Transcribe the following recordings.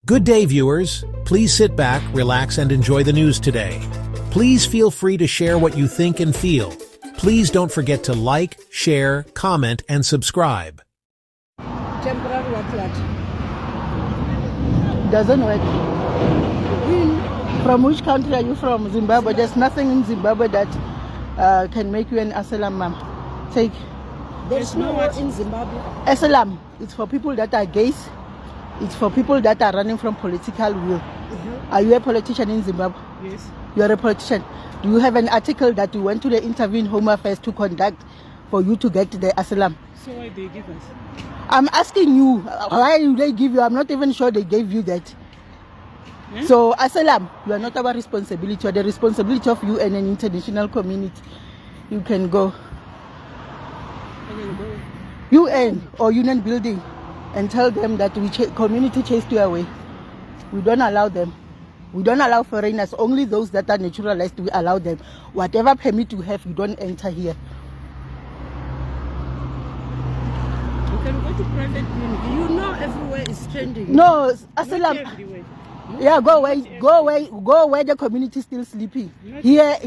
Good day, viewers. Please sit back, relax, and enjoy the news today. Please feel free to share what you think and feel. Please don't forget to like, share, comment, and subscribe. Temporary what? Doesn't work. From which country are you from? Zimbabwe. There's nothing in Zimbabwe that can make you an asylum, ma'am. Take. There's no what in Zimbabwe. Asylum. It's for people that are gays. It's for people that are running from political will. Are you a politician in Zimbabwe? Yes. You're a politician. Do you have an article that you went to the interview in Home Affairs to conduct for you to get the asylum? So why they give us? I'm asking you, why do they give you? I'm not even sure they gave you that. Hmm? So, asylum, you are not our responsibility. You are the responsibility of you and an international community. You can go. I can go. UN or union building and tell them that we community chased you away. We don't allow them. We don't allow foreigners. Only those that are naturalized, we allow them. Whatever permit you have, you don't enter here. You can go to private clinic. You know everywhere is trending. No, Not asylum. everywhere. Yeah, go away, go where the community is still sleeping. Here,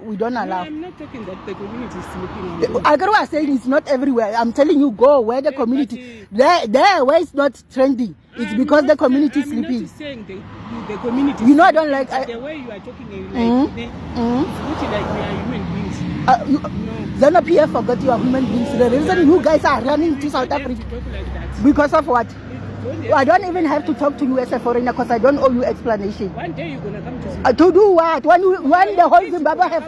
we don't No, allow. I'm not talking that the community is sleeping. I got what I'm saying. It's not everywhere. I'm telling you, go where the Yeah, community. There, where it's not trending. It's because the community is I'm sleeping. not saying the community. You know, I don't like. The way you are talking, like Mhm. it's Mhm. looking like we are human beings. You, No. Zanu PF forgot you are human beings. The reason you guys are running to South You don't have Africa to talk like that. because of what? You don't have I don't even have to talk to you as a foreigner because I don't owe you explanation. One day you're gonna come to Zimbabwe. To do what? When the whole Zimbabwe have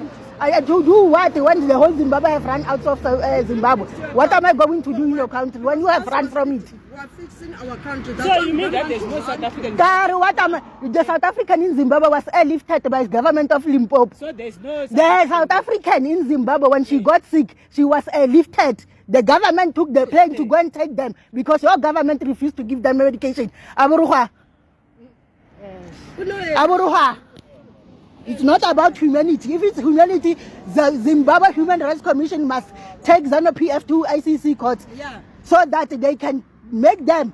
to do what? When the whole Zimbabwe have run out of Zimbabwe, what am I going to do in your country when you have run from it? We are fixing our country. So you mean that there's no South African? The South African in Zimbabwe was airlifted by the government of Limpopo. So there's no The South African in Zimbabwe, when she got sick, she was airlifted. The government took the plane to go and take them because your government refused to give them medication. Aburuha. Aburuha. It's not about humanity. If it's humanity, the Zimbabwe Human Rights Commission must take ZANU PF to ICC court so that they can make them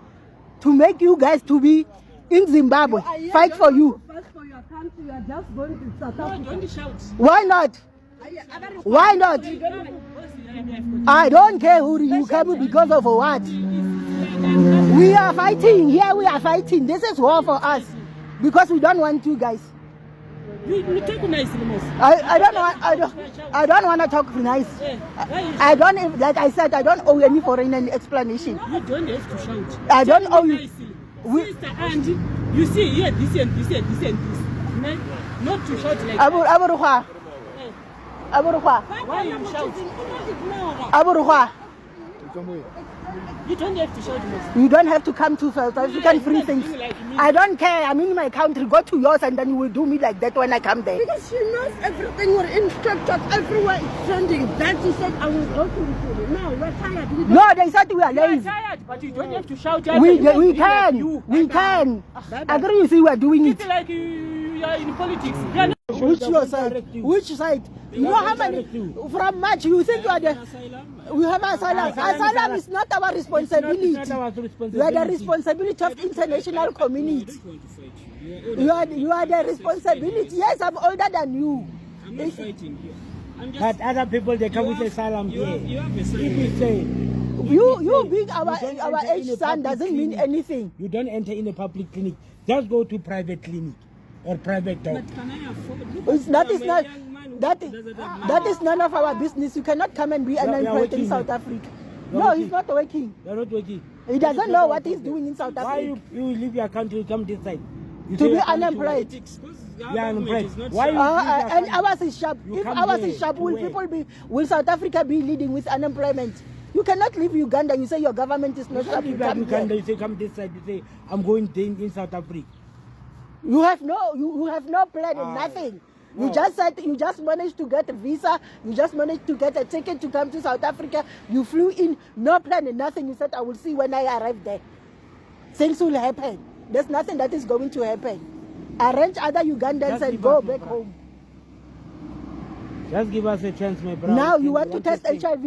to make you guys to be in Zimbabwe. Fight for you. Fight for your country. You are just going to South Africa. Don't shout. Why not? Why not? I don't care who you come because of what. We are fighting. Here we are fighting. This is war for us. Because we don't want you guys. You talk nice, most. I don't want to talk nice. I don't even, like I said, I don't owe any foreign any explanation. You don't have to shout. I don't owe you. Sister, and you see here this and this and this and this. Not to shout like Aburuha. Aburuha. Why you shout? Aburuha. You don't have to shout most. You don't have to come to South African free things. I don't care. I'm in my country. Go to yours and then you will do me like that when I come there. Because she knows everything. We're in TikTok everywhere. It's trending. That she said I will go to the No, we're tired. No, they said we are We're lazy. tired, but you don't have to shout. We can. We can. Agree, you see, we are doing it. It's like you are in politics. You are not Which your side? Which side? You know how many? From March, you think you are the. We have asylum. Asylum is not our responsibility. It's not our responsibility. We are the responsibility of international community. You are the responsibility. Yes, I'm older than you. I'm not fighting here. I'm just, But other people, they come with asylum you here. have a If saying. you say You being our don't our enter in age a son public doesn't mean clinic. anything. you don't enter in a public clinic, just go to private clinic or private doctor. But can I afford? It's not. It's I'm a not. young man who That doesn't have that is none of our business. You cannot come and be We are unemployed in working. South Africa. We are No, working. he's not working. You're not working. He doesn't know what he's doing in South Why Africa. you leave your country, you come this side? You To say be you're coming to unemployed. You are unemployed. Why you And ours is sharp. You If come ours here is sharp, to will where? people be? Will South Africa be leading with unemployment? You cannot leave Uganda. You say your government is not sharp. You You come come Uganda, here. you say come this side, you say I'm going in South Africa. You have no plan and nothing. You just said you just managed to get a visa. You just managed to get a ticket to come to South Africa. You flew in, no plan and nothing. You said I will see when I arrive there. Things will happen. There's nothing that is going to happen. Arrange other Ugandans Just and leave go us, back Mama. home. Just give us a chance, my brother. Now We you can want to test testing. HIV.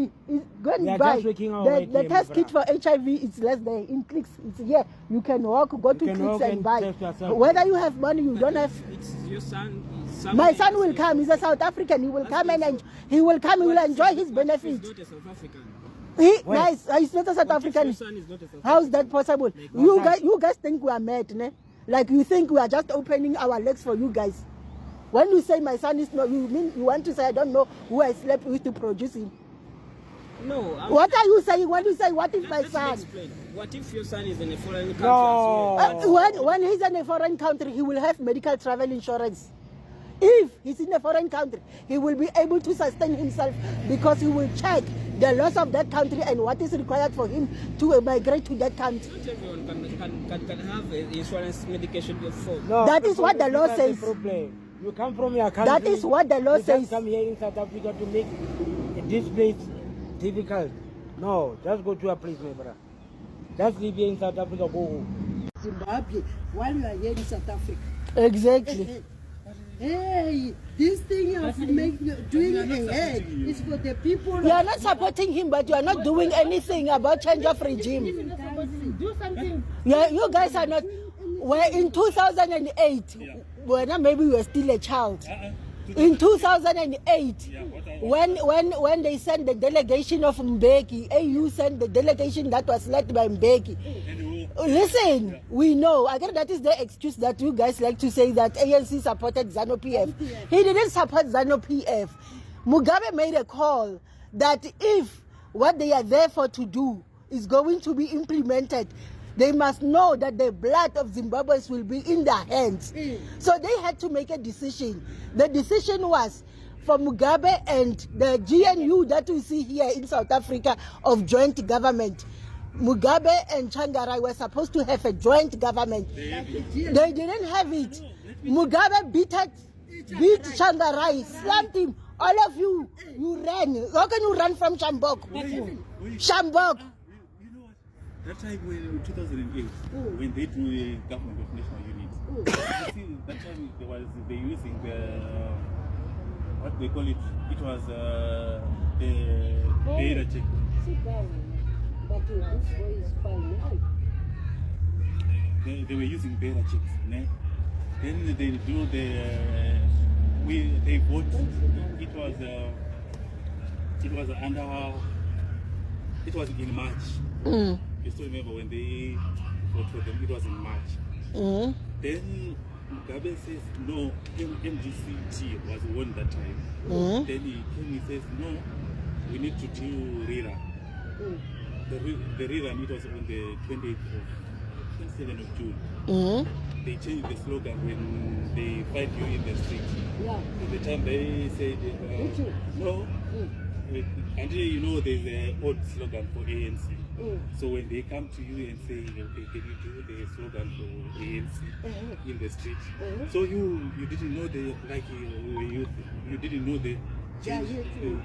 Go We are and buy. just working our way The here, test my kit for HIV is less there. In Clicks, it's here. You can walk, go to can Clicks walk and and buy. test yourself. Whether you have money, you don't have. It's your son. My son will come. He's a South African. He will come and he will come. He will enjoy his benefits. He's not a South African. Nice. He's not a South African. Your son is not a South How is that possible? what You guys think we are mad, ne? Like you think we are just opening our legs for you guys. When you say my son is not, you mean you want to say I don't know who I slept with to produce him. No. What are you saying when you say what if my Let me son? explain. What if your son is in a foreign country No. as well? When he's in a foreign country, he will have medical travel insurance. If he's in a foreign country, he will be able to sustain himself because he will check the laws of that country and what is required for him to migrate to that country. Not everyone can have insurance medication before. No, That is what the law that's the says. problem. You come from your country. That is what the law you says. just come here in South Africa to make this place difficult. No, just go to a place, my brother. Just live here in South Africa, go home. Zimbabwe, while you are here in South Africa. Exactly. Hey, this thing of doing ahead is for the people. You are not supporting him, but you are not doing anything about change of regime. Do something. Yeah, you guys are not. Well, in 2008, when maybe you were still a child. In 2008, when they sent the delegation of Mbeki, AU sent the delegation that was led by Mbeki. Listen, we know, again, that is the excuse that you guys like to say that ANC supported ZANU-PF. He didn't support ZANU-PF. Mugabe made a call that if what they are there for to do is going to be implemented, they must know that the blood of Zimbabweans will be in their hands. So they had to make a decision. The decision was for Mugabe and the GNU that we see here in South Africa of joint government. Mugabe and Changarai were supposed to have a joint government. They didn't have it. Mugabe beat Changarai, slammed him. All of you ran. How can you run from Shambok? Shambok. You know what? That time in 2008, when they drew a government of national unity, you see, that time they using the what they call it. It was the data check. But this boy is fine. They were using beta chicks. Then they do they vote. It was in March. You still remember when they voted for them? It was in March. Then Mugabe says no. MGCT was won that time. Then he came. He says no. We need to do RIRA. The rerun, it was on the 27th of June. They changed the slogan when they find you in the street. At the time they said, no, until you know there's an old slogan for ANC. So when they come to you and say, okay, can you do the slogan for ANC in the street? So you didn't know you didn't know the change. You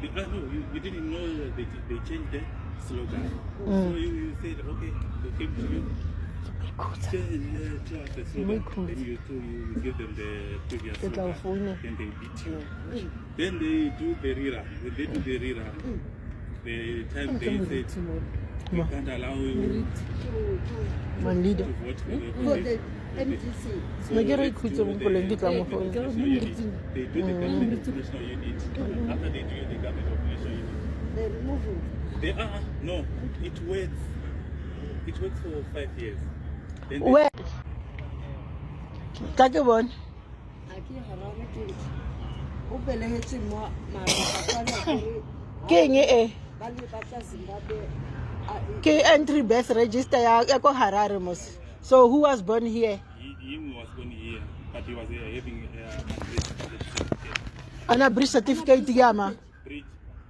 didn't know they changed the slogan. So you said, okay, they came to you. Change the slogan. Then you give them the previous slogan. Then they beat you. Then they do the RIRA. When they do the RIRA, the time they said, we can't allow you to vote for the MGC. so they do the government of national unity. They do the government of national unity. After they do the government of national unity, They remove him. they no, it waits. It waits for 5 years. Then they, Where? Kakebon. Aki harare ke. O belehetse mo mara King eh. ba le batla Zimbabwe. Ke entry birth register ya ko Harare mos. So who was born here? he was born here, but he was having Ana birth certificate ya ma. bridge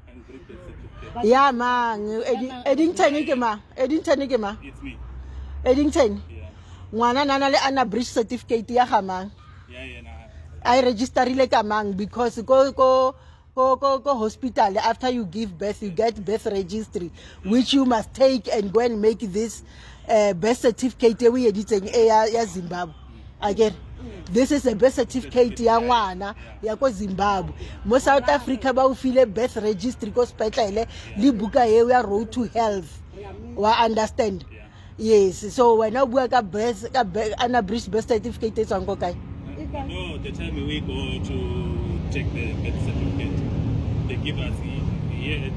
and bridge certificate. Ya ma, Eddington ke ma. Eddington ke ma. It's me. Eddington. Yeah. Ngwana nana le ana birth certificate ya ga mang. Yeah, nah. I registerile ka mang because go hospital after you give birth you get birth registry which you must take and go and make this birth certificate we editseng ya Zimbabwe again this is the birth certificate ya ngwana ya ko Zimbabwe. Mo South Africa ba o file birth registry ko sepetlele le buka eo ya road to health. Wa understand? Yes, so when I work at birth unabridged birth certificate is on kae? No, the time we go to take the birth certificate, they give us here at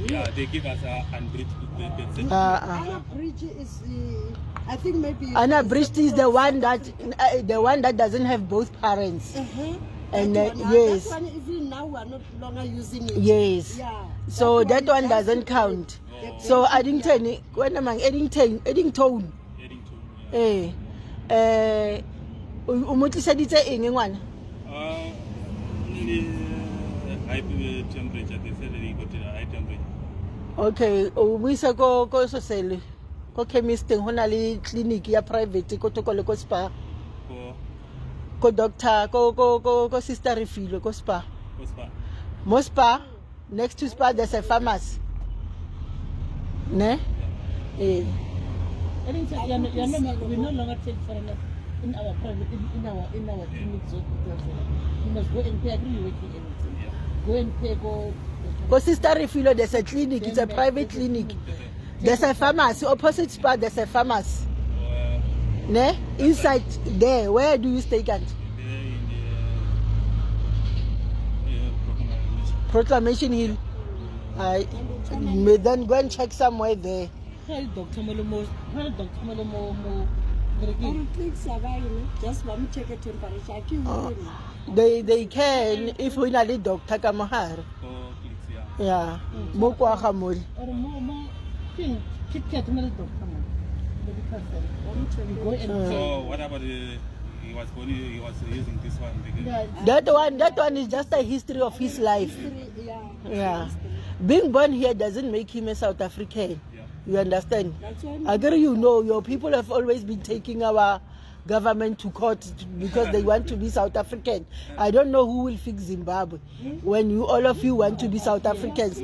yeah, they give us unabridged birth certificate. Unabridged is, I think maybe. Unabridged is the one that doesn't have both parents. And yes, that one, even now we are not longer using it. yes. Yeah. So that one just doesn't count. So Eddington, when am I Eddington? Umotliseditse eng ngwana? High temperature, they said they got a high temperature. Okay, o buisa ko sosele. Ko chemist ho na le clinic ya private ko tokole ko spa. Ko doctor ko sister Refilo ko spa. Mo spa, next to spa there's a pharmacy. Ne? We no longer take foreigners in our private in our clinics. You must go and pay. I agree with you. Go and pay. Ko sister Refilo there's a clinic, it's a private clinic. There's a pharmacy opposite spa. There's a pharmacy. Ne? Inside there, where do you stay at? Proclamation Hill. I may then go and check somewhere there. Dr. Molomo. Just want to check a temperature. I keep They can if we not a doctor Kamahar. Yeah. Mokwa Hamuri. Or more thing. Keep getting a doctor. So what about he was using this one? That one is just a history of his life. Yeah. Being born here doesn't make him a South African. You understand? I agree, you know, your people have always been taking our government to court because they want to be South African. I don't know who will fix Zimbabwe. When all of you want to be South Africans,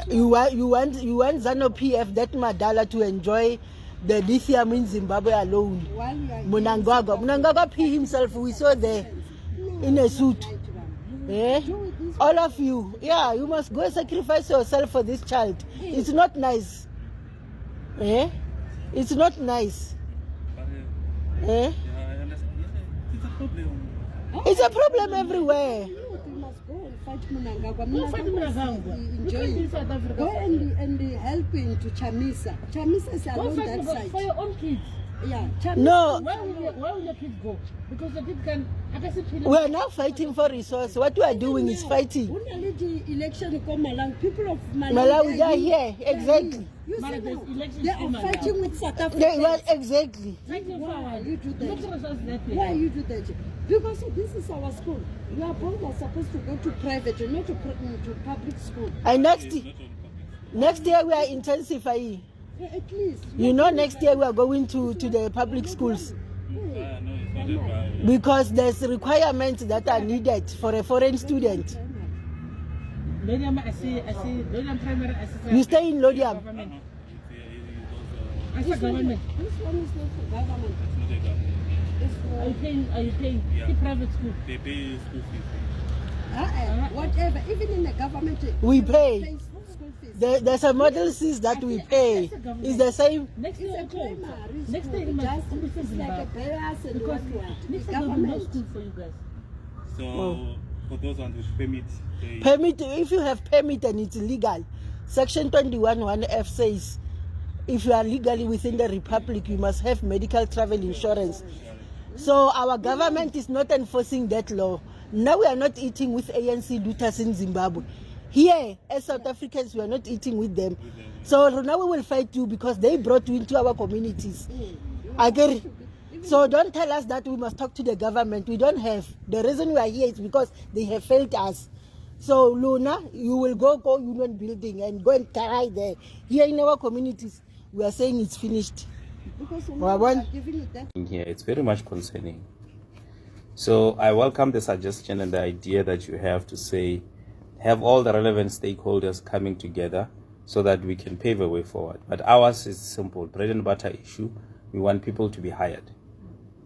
you want ZANU-PF, that Madala, to enjoy the lithium in Zimbabwe alone. Mnangagwa P himself, we saw there in a suit. Eh? All of you, yeah, you must go sacrifice yourself for this child. It's not nice. Eh? It's not nice. Eh? It's a problem. It's a problem everywhere. Go and helping to Chamisa. Chamisa is along that side. For your own kids. Yeah. No. Where will your kids go? Because the kids can. We are now fighting for resources. What we are doing is fighting. Election people of Malawi, they are here. Exactly. You see now, they are fighting with South Africa. Well, exactly. Why you do that? Why you do that? Because this is our school. We are both supposed to go to private, not to public school. And next year we are intensifying. At least. You know, next year we are going to the public schools. Because there's requirements that are needed for a foreign student. I see Lodium primary assistant. You stay in Lodium. I see government. This one is not for government. It's not a government. Are you paying? Yeah. Private school. They pay school fees. Whatever, even in the government, we pay. School fees. There's a model fees that we pay. It's the same. Next It's year, a primary next school. year, It's like a bias and because what. next The year, no government. school for you guys. So for those ones with permit, Permit, if you have permit and it's legal, Section 21(1)(f) says if you are legally within the Republic, you must have medical travel insurance. So our government is not enforcing that law. Now we are not eating with ANC looters in Zimbabwe. Here, as South Africans, we are not eating with them. So now we will fight you because they brought you into our communities. I get it. So don't tell us that we must talk to the government. We don't have. The reason we are here is because they have failed us. So Luna, you will go union building and go and try there. Here in our communities, we are saying it's finished. Because we are giving it that. Here, it's very much concerning. So I welcome the suggestion and the idea that you have to say, have all the relevant stakeholders coming together so that we can pave a way forward. But ours is simple, bread and butter issue. We want people to be hired.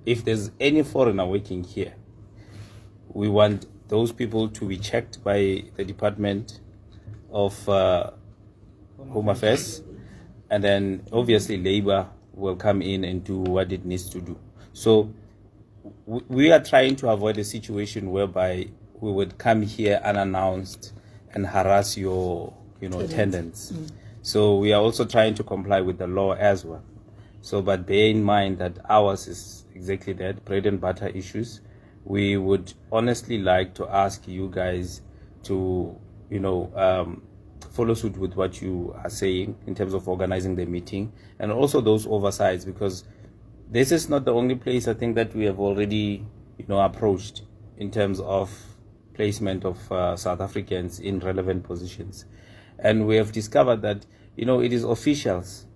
If there's any foreigner working here, we want those people to be checked by the Department of Home Affairs, and then obviously labor will come in and do what it needs to do. So we are trying to avoid a situation whereby we would come here unannounced and harass your tenants. So we are also trying to comply with the law as well. So, but bear in mind that ours is exactly that, bread and butter issues. We would honestly like to ask you guys to, follow suit with what you are saying in terms of organizing the meeting, and also those oversights, because this is not the only place I think that we have already, approached in terms of placement of South Africans in relevant positions. And we have discovered that, it is officials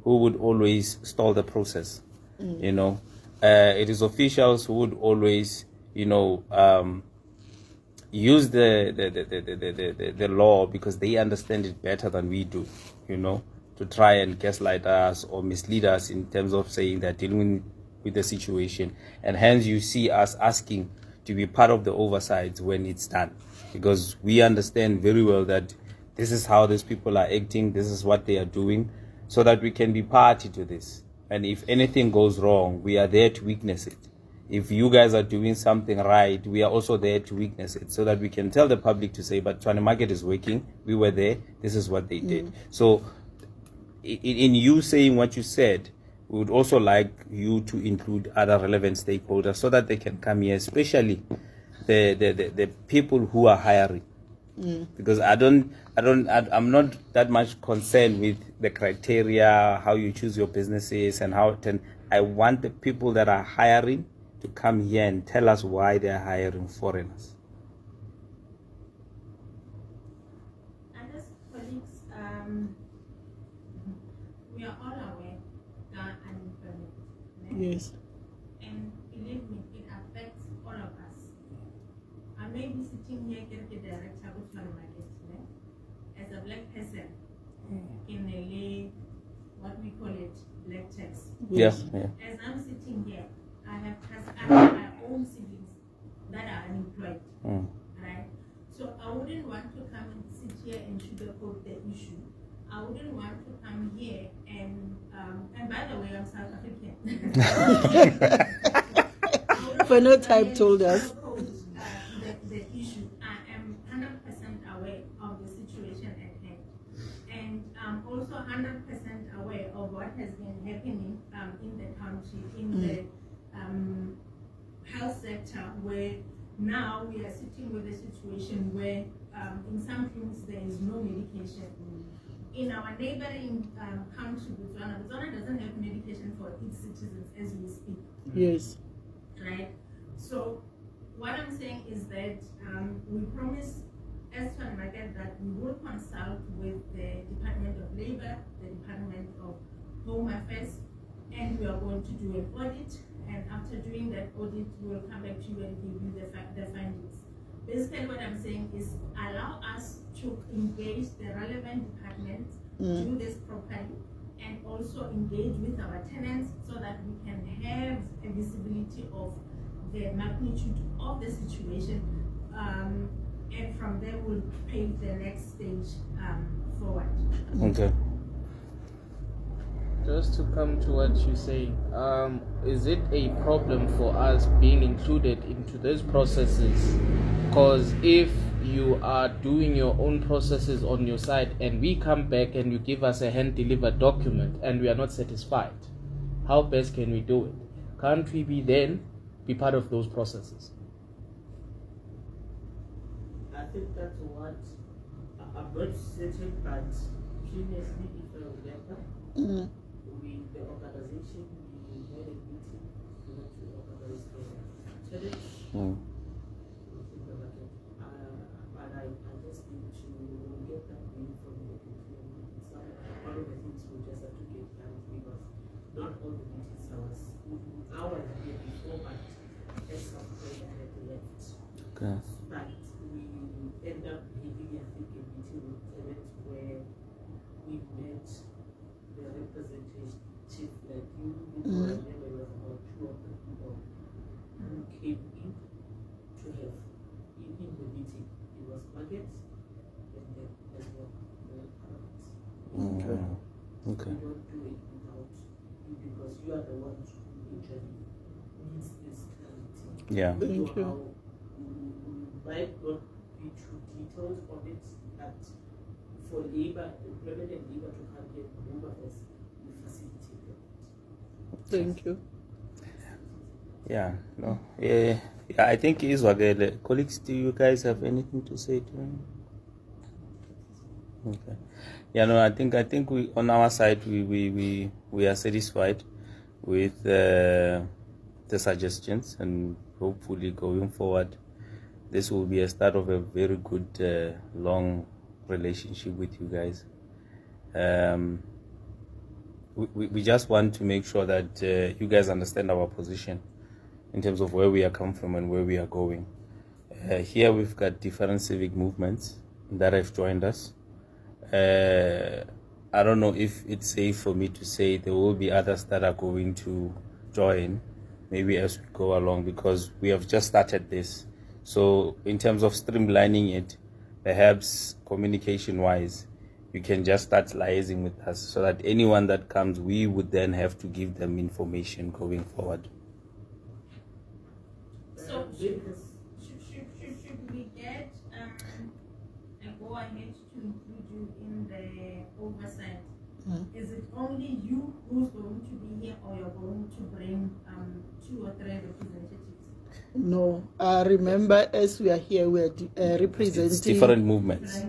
who would always stall the process. It is officials who would always, use the law because they understand it better than we do, to try and gaslight us or mislead us in terms of saying they're dealing with the situation. And hence you see us asking to be part of the oversights when it's done, because we understand very well that this is how these people are acting, this is what they are doing, so that we can be party to this. And if anything goes wrong, we are there to witness it. If you guys are doing something right, we are also there to witness it, so that we can tell the public to say, but Tshwane Market is working, we were there, this is what they did. So in you saying what you said, we would also like you to include other relevant stakeholders so that they can come here, especially the people who are hiring. Because I'm not that much concerned with the criteria, how you choose your businesses and I want the people that are hiring to come here and tell us why they are hiring foreigners. And as colleagues, we are all aware that unemployment. Yes. And believe me, it affects all of us. I may be sitting here getting the director of Tshwane Market, as a black person in a what we call it, black tax. Yes. Yeah. As I'm sitting here, I have my own siblings that are unemployed, right? So I wouldn't want to come and sit here and sugarcoat the issue. I wouldn't want to come here and by the way, I'm South African. For no time told us. The issue. I am 100% aware of the situation at hand, and I'm also 100% aware of what has been happening in the country, in the health sector, where now we are sitting with a situation where in some clinics there is no medication. In our neighboring country, Botswana doesn't have medication for its citizens as we speak. Yes. Right? So what I'm saying is that we promise as Tshwane Market that we will consult with the Department of Labor, the Department of Home Affairs, and we are going to do an audit. And after doing that audit, we will come back to you and give you the findings. Basically, what I'm saying is allow us to engage the relevant departments, do this properly, and also engage with our tenants so that we can have a visibility of the magnitude of the situation, and from there we'll pave the next stage forward. Okay. Just to come to what you say, is it a problem for us being included into those processes? Because if you are doing your own processes on your side and we come back and you give us a hand-delivered document and we are not satisfied, how best can we do it? Can't we be part of those processes? I think that's what I'm not certain, but previously, if I remember, the organization, we had a meeting to organize the challenge. But I just need to get that name from the community. One of the things we just have to get done, because not all the meetings I was here before, but at some point I had left. Okay. But we end up having, I think, a meeting with tenants where we met the representative like you people, I remember it was about 2 of the people who came in to have in the meeting. It was Margaret and then as well the parents. Okay. Okay. You don't do it without you because you are the ones who usually needs this clarity. Yeah. Thank you. We might not be too detailed on it, but for labor, employment and labor to come here and move us, we facilitate them. Thank you. Yeah. No. Yeah. Yeah. I think is what colleagues. Do you guys have anything to say to him? Okay. Yeah. No. I think we on our side we are satisfied with the suggestions, and hopefully going forward, this will be a start of a very good long relationship with you guys. We just want to make sure that you guys understand our position in terms of where we are coming from and where we are going. Here we've got different civic movements that have joined us. I don't know if it's safe for me to say there will be others that are going to join maybe as we go along, because we have just started this. So in terms of streamlining it, perhaps communication wise, you can just start liaising with us so that anyone that comes, we would then have to give them information going forward. So should we get a go ahead to include you in the oversight? Is it only you who's going to be here, or you're going to bring 2 or 3 representatives? No, remember, as we are here, we are representing It's different movements.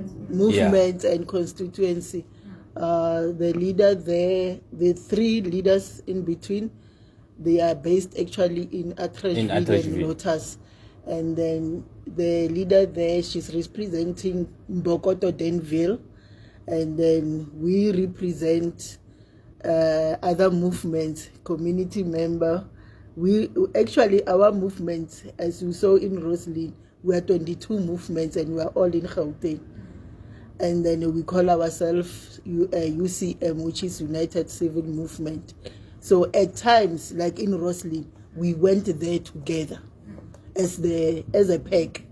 And constituency. The leader there, the 3 leaders in between, they are based actually in Atteridgeville and Lotus. And then the leader there, she's representing Mbokoto Denville. And then we represent other movements, community member. We actually, our movement, as you saw in Roslyn, we are 22 movements and we are all in Gauteng. And then we call ourselves UCM, which is United Civil Movement. So at times, like in Roslyn, we went there together as a pack.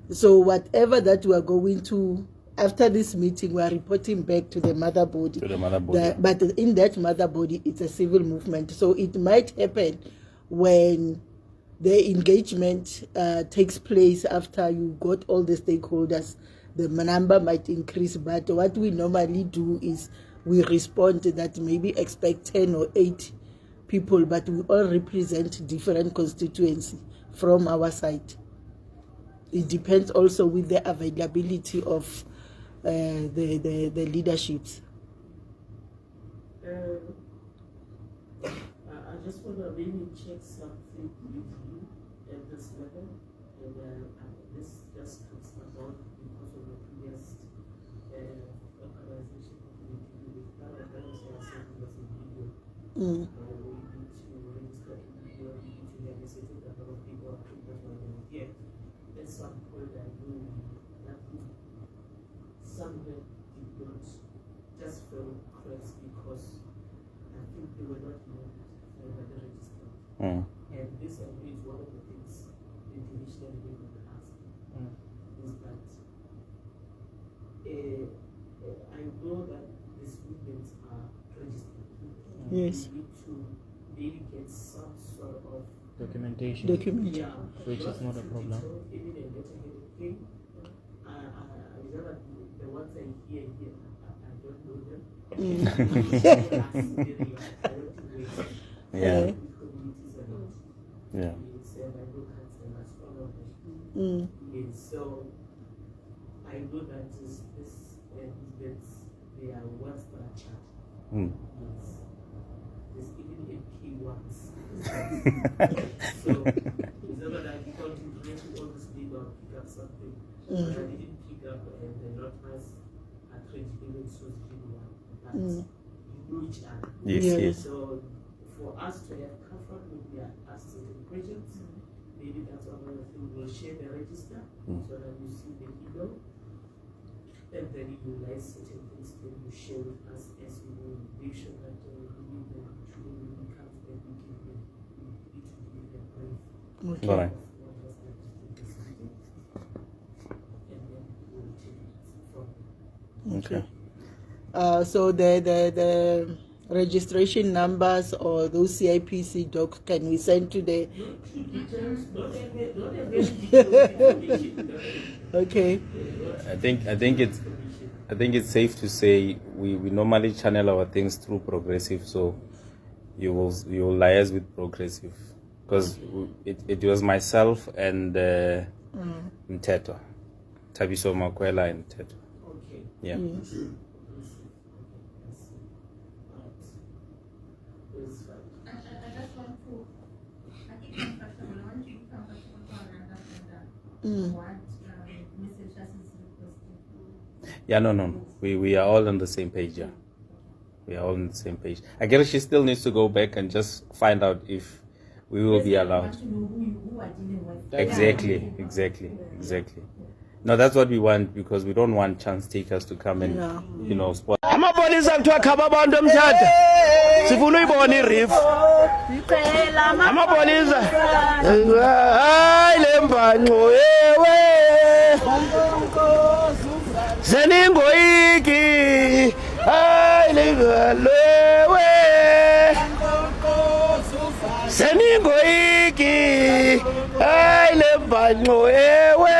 So whatever that we are going to, after this meeting, we are reporting back to the mother body. But in that mother body, it's a civil movement. So it might happen when the engagement takes place after you got all the stakeholders, the number might increase. But what we normally do is we respond that maybe expect 10 or 8 people, but we all represent different constituencies from our side. It depends also with the availability of the leaderships. I just want to really check something with you at this level, and this just comes about because of the previous organization with that was a video. We need to register a video, we need to have a certain number of people here. At some point, I know that somewhere did not just fell cracks because I think they were not the register. And this, I think, is one of the things the divisional level will ask. Is that I know that these movements are registered. Yes. We need to maybe get some sort of Documentation. yeah, Which is not a problem. Even a letterhead thing. I remember the ones I hear here, I don't know them. Yeah. Yeah. So I know that this they are well structured. There's even MP ones. So it's not that I contemplate all this thing or pick up something. But I didn't pick up the Lotus at Atteridgeville and Sosville one. But you know each other. Yes. So for us to have comfort when we are asked certain questions, maybe that's one of the things we'll share the register so that you see the email. and then you realize certain things, then you share with us as we will make sure that we leave them truly when it comes that we can be to give them brief. Okay. All right. What was happening this week. And then we'll take it from there. Okay. So the registration numbers or those CIPC docs can we send to the Don't have any information. okay. I think it's safe to say we normally channel our things through Progressive, so you will liaise with Progressive because it was myself and Mteto, Tabiso Makwela and Mteto. Okay. Yeah. Yes. I just want to, I think I'm comfortable. I want to be comfortable to understand what Mr. Chas is requesting. Yeah, no. We are all on the same page, yeah. We are all on the same page. I guess she still needs to go back and just find out if we will be allowed. I want to know who are dealing with. Exactly. No, that's what we want because we don't want chance takers to come and, spot. Amapolisa kuthiwa khaba abantu emthatha. Sifuna uyibona iReef. Amapolisa. Hayi lembhanqo ewe. Seningoyiki. Hayi lengalowe. Seningoyiki. Hayi lembhanqo ewe.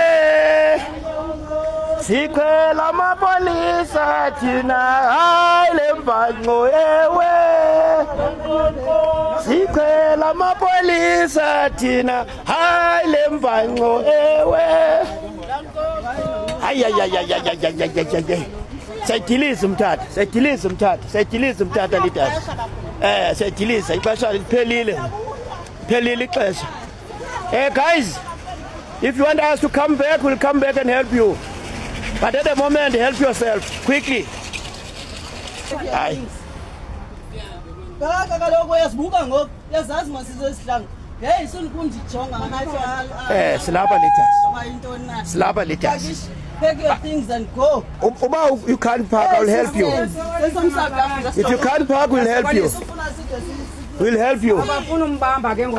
Sikhwela amapolisa thina hayi lembhanqo ewe. Sikhwela amapolisa thina hayi lembhanqo ewe. Ay. Sayidiliza umthatha litasi. Sayidiliza ixesha liphelile ixesha. Guys, if you want us to come back, we'll come back and help you. But at the moment, help yourself quickly. Aye. Silapha litasi. Pack your things and go. Uba you can't park, I'll help you. If you can't park, we'll help you. We'll help you. Start to pack your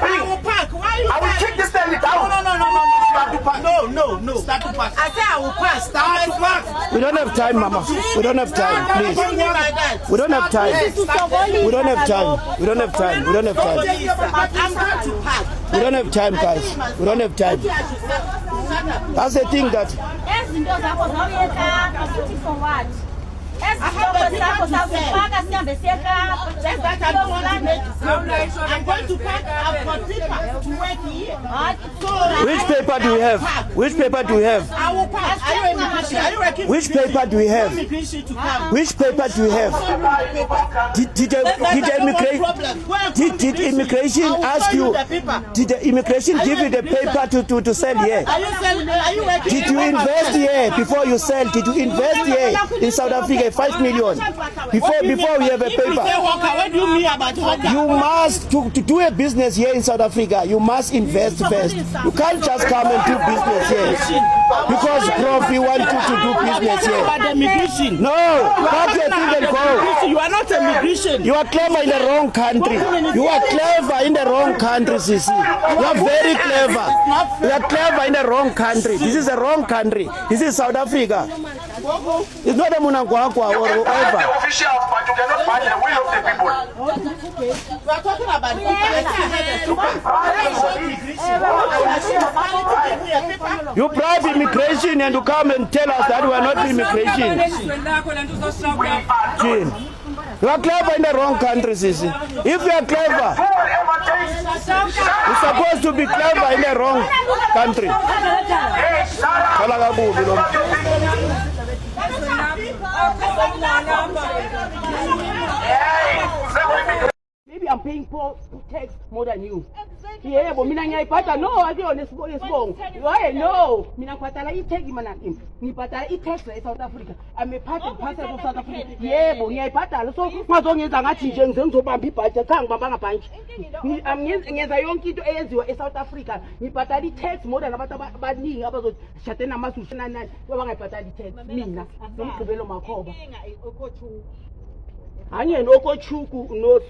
things. I will kick this thing down. No. Start to pack. I say I will pass. Start to pack. We don't have time, Mama. We don't have time, please. We don't have time. We don't have time. We don't have time. We don't have time. I'm going to pack. We don't have time, guys. We don't have time. That's the thing that. I'm going to pack. I've got paper to work here. Which paper do we have? Which paper do we have? I will pass. Which paper do we have? Which paper do we have? Did immigration ask you? Did the immigration give you the paper to sell here? Did you invest here before you sell? Did you invest here in South Africa 5 million before we have a paper? You must to do a business here in South Africa. You must invest first. You can't just come and do business here because Prof, we want you to do business here. No, pack your thing and go. You are not a immigration. You are clever in the wrong country. You are clever in the wrong country, Sisi. You are very clever. You are clever in the wrong country. This is the wrong country. This is South Africa. It's not a Munangwakwa or whatever. Officials, but you cannot find the will of the people. We are talking about You bribe immigration and you come and tell us that we are not immigration. Jean, you are clever in the wrong country, Sisi. If you are clever, you're supposed to be clever in the wrong country. Maybe I'm paying tax more than you. Yebo mina ngiyayibhadala no akuyona isibongo. Why no? Mina ngibhadala i-tax mana ngibhadala i-tax e-South Africa. I'm a part of South Africa. Yebo ngiyayibhadala so ngazongenza ngathi nje ngizobamba ibudget cha ngibamba ngabhanki. Ngiyenza yonke into eyenziwa e-South Africa. Ngibhadala i-tax more than abantu abaningi abazoshade namasushi nani bangayibhadala i-tax mina nomgqibelo makhoba. Anye nokochuku no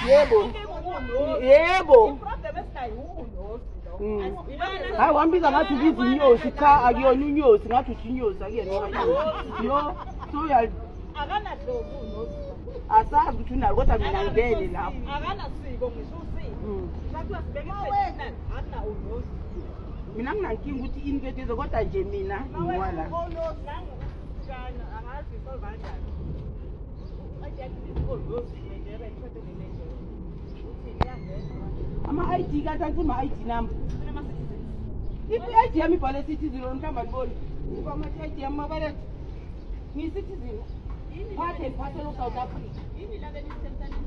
yebo hayi wambiza ngathi izinyosi cha akuyona unyosi ngathi uthinyosi akuyena yo so ya asazi ukuthi unalo kodwa mina ngibele lapho akanasiko ngisho usiko sakho sibeke mina nginankinga ukuthi invethe kodwa nje mina ngiwala ama-ID kanti angithi ma-ID number i-ID yami ibhale citizen mhlawumbe andiboni ama-ID yami mabaletha ngiyi-citizen phathe lo-South Africa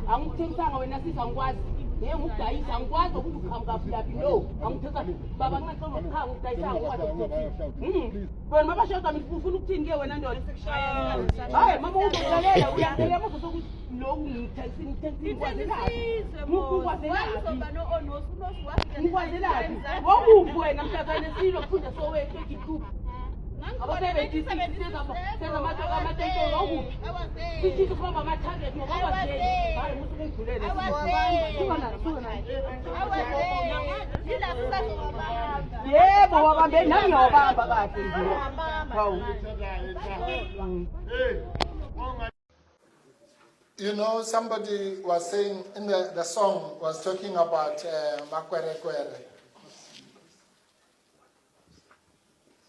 angikuthengisanga wena sisi angikwazi ngiyengukudayisa angikwazi ukuthi ukhamukaphi no angithengisa baba nginacela ukukhanga ukudayisa angikwazi bona mabashoda ngifuna ukuthini-ke wena ndoda hayi mama uzolalela uyalela mase sokuthi loku ngithengisingikwazelapi wokuphi wena mhlazane silo kufunda sowethu yebo wabambe nami ngiyawabamba kahle nje hawu. You know, somebody was saying in the song was talking about Makwerekwere.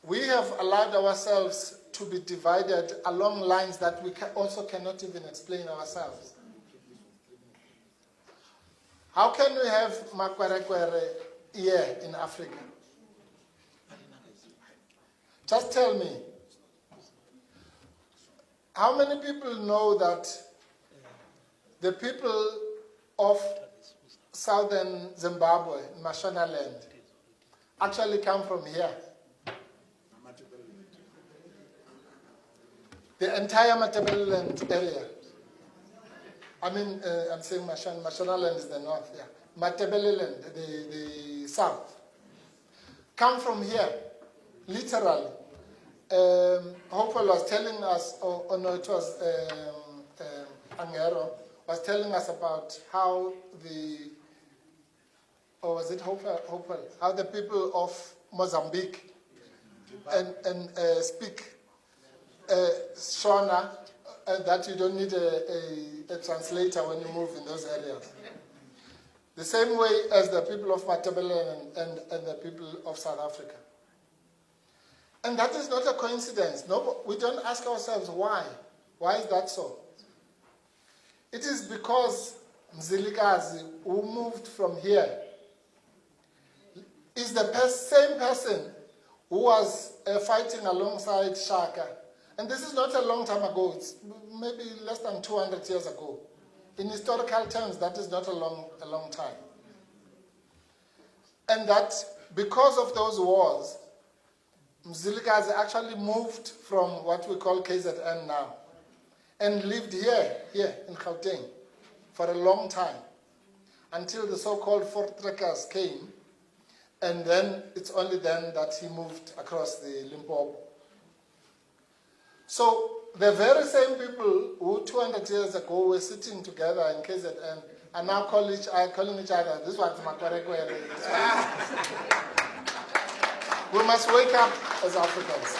We have allowed ourselves to be divided along lines that we also cannot even explain ourselves. How can we have Makwerekwere here in Africa? Just tell me, how many people know that the people of southern Zimbabwe, Mashonaland, actually come from here? The entire Matabeleland area. I mean, I'm saying Mashonaland is the north, yeah. Matabeleland, the south. Come from here, literally. Hopeful was telling us, or no, it was Angero, was telling us about how or was it Hopeful, how the people of Mozambique and speak Shona, that you don't need a translator when you move in those areas. The same way as the people of Matabeleland and the people of South Africa. And that is not a coincidence. No, we don't ask ourselves why. Why is that so? It is because Mzilikazi, who moved from here, is the same person who was fighting alongside Shaka. And this is not a long time ago. It's maybe less than 200 years ago. In historical terms, that is not a long time. And that because of those wars, Mzilikazi actually moved from what we call KZN now and lived here in Gauteng for a long time until the so-called Voortrekkers came, and then it's only then that he moved across the Limpopo. So the very same people who 200 years ago were sitting together in KZN are now calling each other, this one's Makwerekwere. We must wake up as Africans.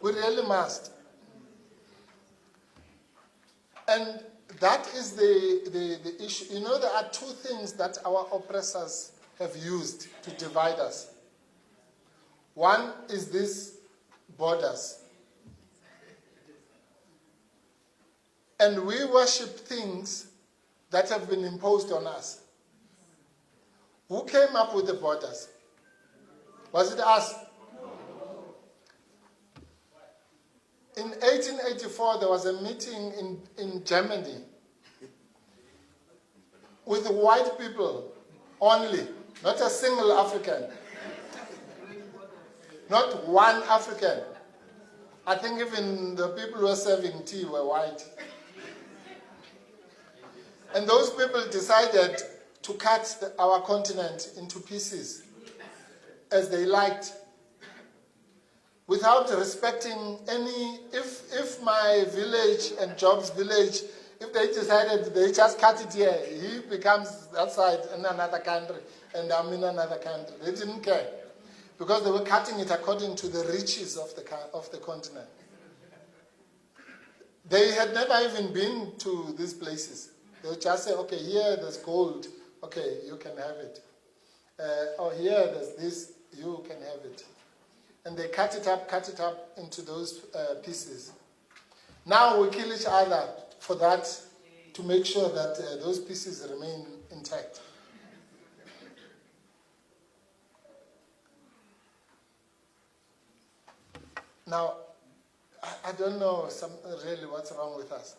We really must. And that is the issue. You know, there are two things that our oppressors have used to divide us. One is these borders. And we worship things that have been imposed on us. Who came up with the borders? Was it us? In 1884, there was a meeting in Germany with white people only, not a single African. Not one African. I think even the people who were serving tea were white. And those people decided to cut our continent into pieces as they liked, without respecting any. If my village and Job's village, if they decided they just cut it here, he becomes that side in another country and I'm in another country. They didn't care, because they were cutting it according to the riches of the continent. They had never even been to these places. They would just say, okay, here there's gold, okay, you can have it. Or here there's this, you can have it. And they cut it up into those pieces. Now we kill each other for that, to make sure that those pieces remain intact. Now, I don't know really what's wrong with us.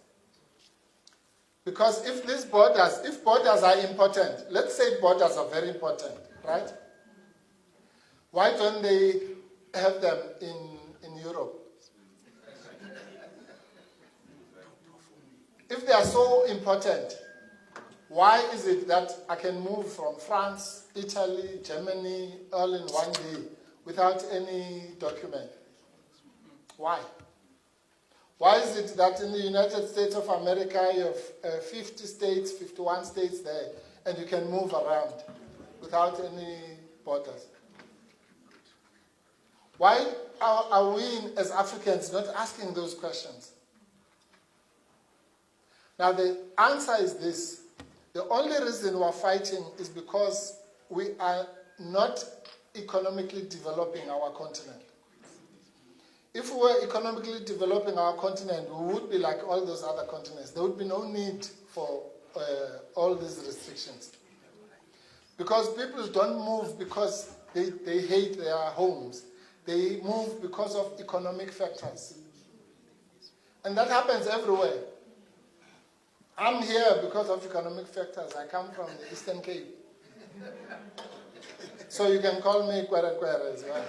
Because if borders are important, let's say borders are very important, right? Why don't they have them in Europe? If they are so important, why is it that I can move from France, Italy, Germany, all in one day without any document? Why? Why is it that in the United States of America you have 50 states, 51 states there, and you can move around without any borders? Why are we as Africans not asking those questions? Now the answer is this. The only reason we're fighting is because we are not economically developing our continent. If we were economically developing our continent, we would be like all those other continents. There would be no need for all these restrictions. Because people don't move because they hate their homes. They move because of economic factors. And that happens everywhere. I'm here because of economic factors. I come from the Eastern Cape. So you can call me Kwere Kwere as well.